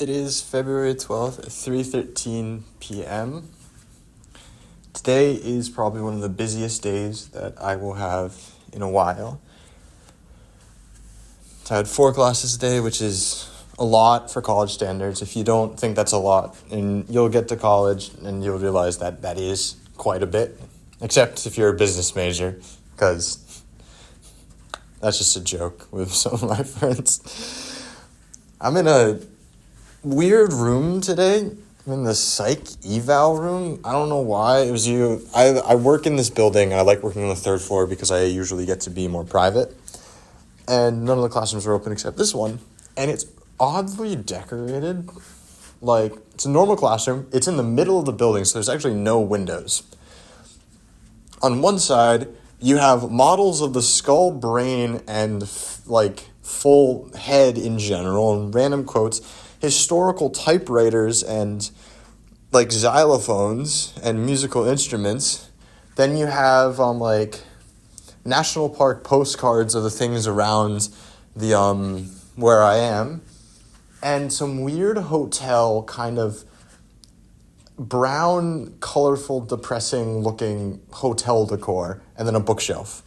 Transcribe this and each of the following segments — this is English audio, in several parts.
It is February 12th at 3:13 p.m. Today is probably one of the busiest days that I will have in a while. So I had 4 classes today, which is a lot for college standards. If you don't think that's a lot, and you'll get to college and you'll realize that that is quite a bit, except if you're a business major, because that's just a joke with some of my friends. I'm in a weird room today. I'm in the psych eval room. I don't know why. It was you. I work in this building. I like working on the 3rd floor because I usually get to be more private. And none of the classrooms are open except this one. And it's oddly decorated. Like, it's a normal classroom. It's in the middle of the building, so there's actually no windows. On one side, you have models of the skull, brain, and full head in general, and random quotes, historical typewriters and xylophones and musical instruments. Then you have national park postcards of the things around the where I am, and some weird hotel kind of brown, colorful, depressing looking hotel decor, and then a bookshelf.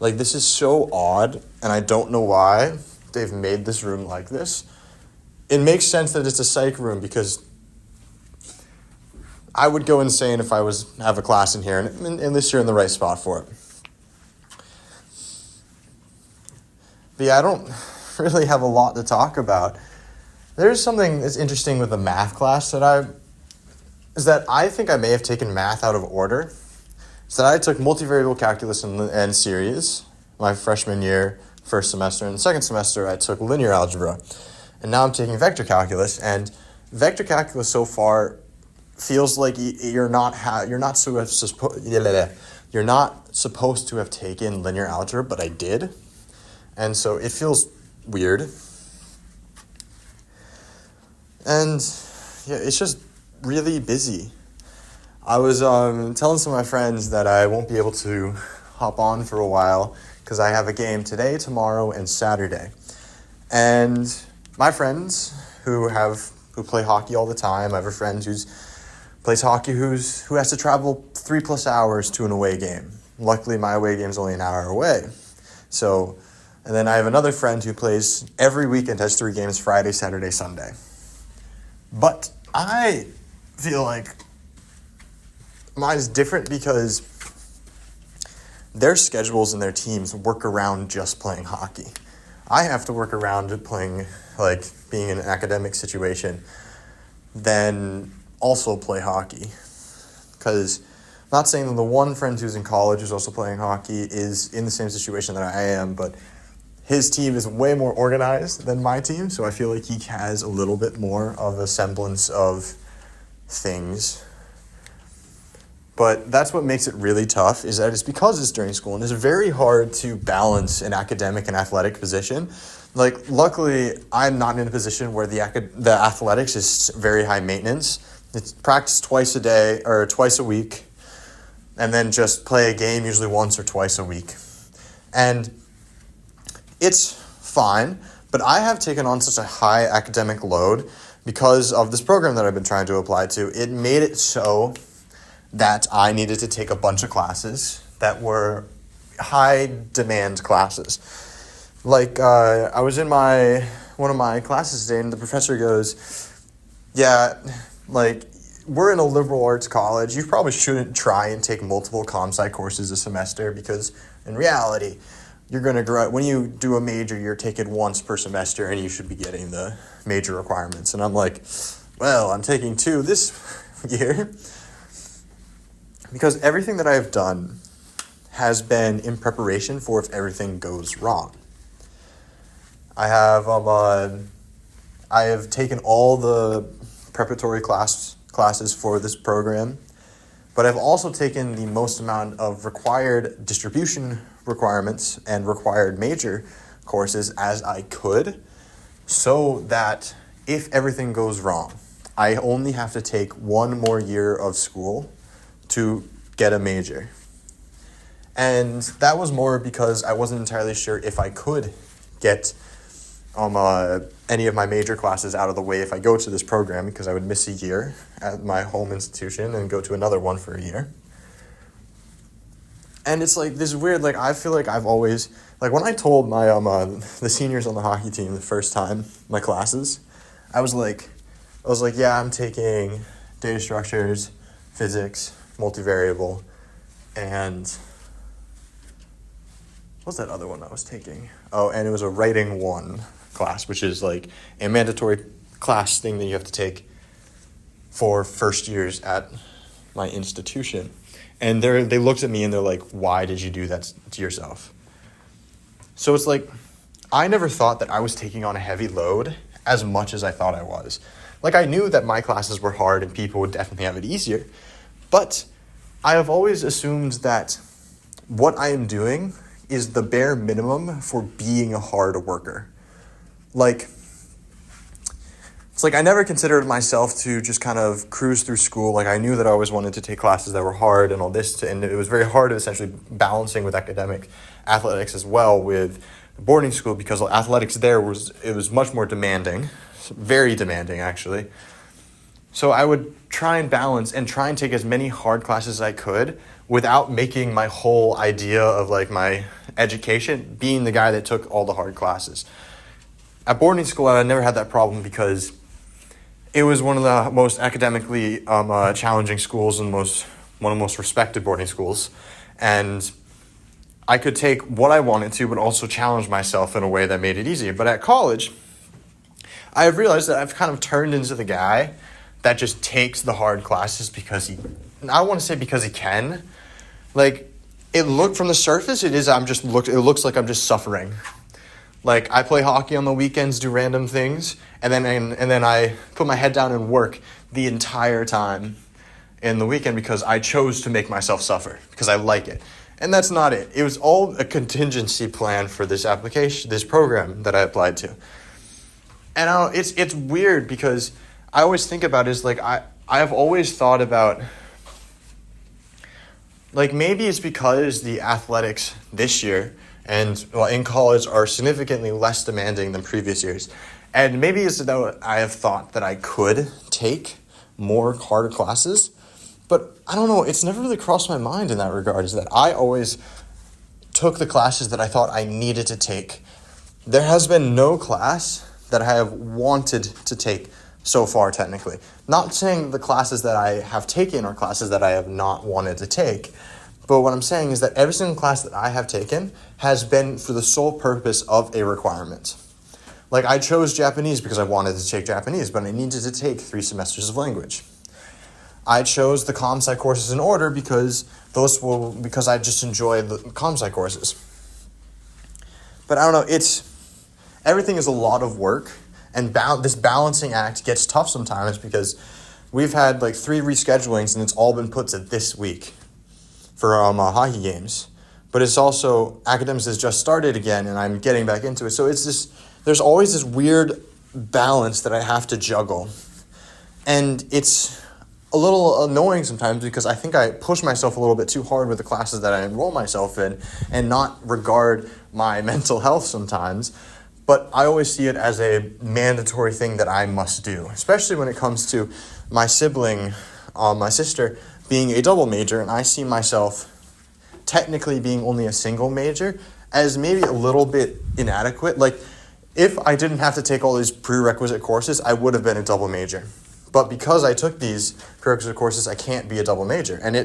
This is so odd, and I don't know why they've made this room like this. It makes sense that it's a psych room because I would go insane if I have a class in here, and at least you're in the right spot for it. But yeah, I don't really have a lot to talk about. There's something that's interesting with the math class that I think I may have taken math out of order. So I took multivariable calculus and series my freshman year, first semester, and second semester I took linear algebra. And now I'm taking vector calculus, and vector calculus so far feels like you're not supposed to have taken linear algebra, but I did, and so it feels weird. And yeah, it's just really busy. I was telling some of my friends that I won't be able to hop on for a while because I have a game today, tomorrow, and Saturday, and my friends who play hockey all the time. I have a friend who plays hockey who has to travel 3+ hours to an away game. Luckily, my away game's only an hour away. So, and then I have another friend who plays every weekend, has 3 games, Friday, Saturday, Sunday. But I feel like mine is different because their schedules and their teams work around just playing hockey. I have to work around playing, being in an academic situation, then also play hockey. Because I'm not saying that the one friend who's in college who's also playing hockey is in the same situation that I am, but his team is way more organized than my team, so I feel like he has a little bit more of a semblance of things. But that's what makes it really tough, is that it's because it's during school, and it's very hard to balance an academic and athletic position. Luckily, I'm not in a position where the athletics is very high maintenance. It's practice twice a day, or twice a week, and then just play a game usually once or twice a week. And it's fine, but I have taken on such a high academic load because of this program that I've been trying to apply to. It made it so that I needed to take a bunch of classes that were high-demand classes. I was in one of my classes today, and the professor goes, yeah, we're in a liberal arts college. You probably shouldn't try and take multiple comp-sci courses a semester because, in reality, you're going to when you do a major, you're taking once per semester, and you should be getting the major requirements. And I'm like, well, I'm taking 2 this year. Because everything that I've done has been in preparation for if everything goes wrong. I have taken all the preparatory classes for this program, but I've also taken the most amount of required distribution requirements and required major courses as I could, so that if everything goes wrong, I only have to take 1 more year of school to get a major. And that was more because I wasn't entirely sure if I could get any of my major classes out of the way if I go to this program, because I would miss a year at my home institution and go to another one for a year. And it's like this weird, like, I feel like I've always, like, when I told my the seniors on the hockey team the first time, my classes, I was like, yeah, I'm taking data structures, physics, multivariable, and what's that other one I was taking? Oh, and it was a writing 1 class, which is like a mandatory class thing that you have to take for first years at my institution. And they looked at me and they're like, why did you do that to yourself? So it's like, I never thought that I was taking on a heavy load as much as I thought I was. Like, I knew that my classes were hard and people would definitely have it easier, but I have always assumed that what I am doing is the bare minimum for being a hard worker. Like, it's like I never considered myself to just kind of cruise through school. Like, I knew that I always wanted to take classes that were hard and all this, and it was very hard essentially balancing with academic athletics as well with boarding school, because athletics there was much more demanding, very demanding actually. So I would try and balance and try and take as many hard classes as I could without making my whole idea of like my education being the guy that took all the hard classes. At boarding school, I never had that problem because it was one of the most academically challenging schools and one of the most respected boarding schools. And I could take what I wanted to, but also challenge myself in a way that made it easier. But at college, I have realized that I've kind of turned into the guy that just takes the hard classes because he can. Like, from the surface, it looks like I'm just suffering. Like, I play hockey on the weekends, do random things, and then I put my head down and work the entire time in the weekend because I chose to make myself suffer, because I like it. And that's not it. It was all a contingency plan for this application, this program that I applied to. And it's weird because I always think about it as like, I've always thought about, like, maybe it's because the athletics this year and in college are significantly less demanding than previous years. And maybe it's that I have thought that I could take more harder classes, but I don't know, it's never really crossed my mind in that regard, is that I always took the classes that I thought I needed to take. There has been no class that I have wanted to take so far, technically. Not saying the classes that I have taken are classes that I have not wanted to take, but what I'm saying is that every single class that I have taken has been for the sole purpose of a requirement. Like, I chose Japanese because I wanted to take Japanese, but I needed to take 3 semesters of language. I chose the comm sci courses in order because I just enjoy the comm sci courses. But I don't know, everything is a lot of work, and this balancing act gets tough sometimes because we've had like 3 reschedulings and it's all been put to this week for hockey games. But it's also, academics has just started again and I'm getting back into it. So there's always this weird balance that I have to juggle. And it's a little annoying sometimes because I think I push myself a little bit too hard with the classes that I enroll myself in and not regard my mental health sometimes. But I always see it as a mandatory thing that I must do, especially when it comes to my sibling, my sister, being a double major, and I see myself technically being only a single major as maybe a little bit inadequate. Like, if I didn't have to take all these prerequisite courses, I would have been a double major. But because I took these prerequisite courses, I can't be a double major. And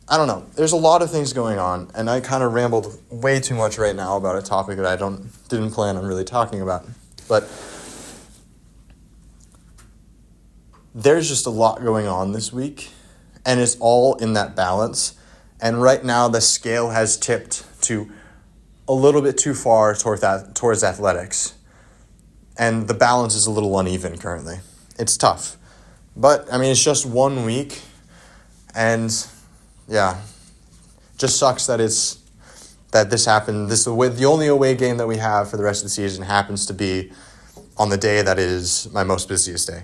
I don't know, there's a lot of things going on, and I kind of rambled way too much right now about a topic that I didn't plan on really talking about. But there's just a lot going on this week, and it's all in that balance. And right now, the scale has tipped to a little bit too far towards athletics. And the balance is a little uneven currently. It's tough. But, I mean, it's just 1 week. And, yeah, just sucks that this happened. The only away game that we have for the rest of the season happens to be on the day that is my most busiest day.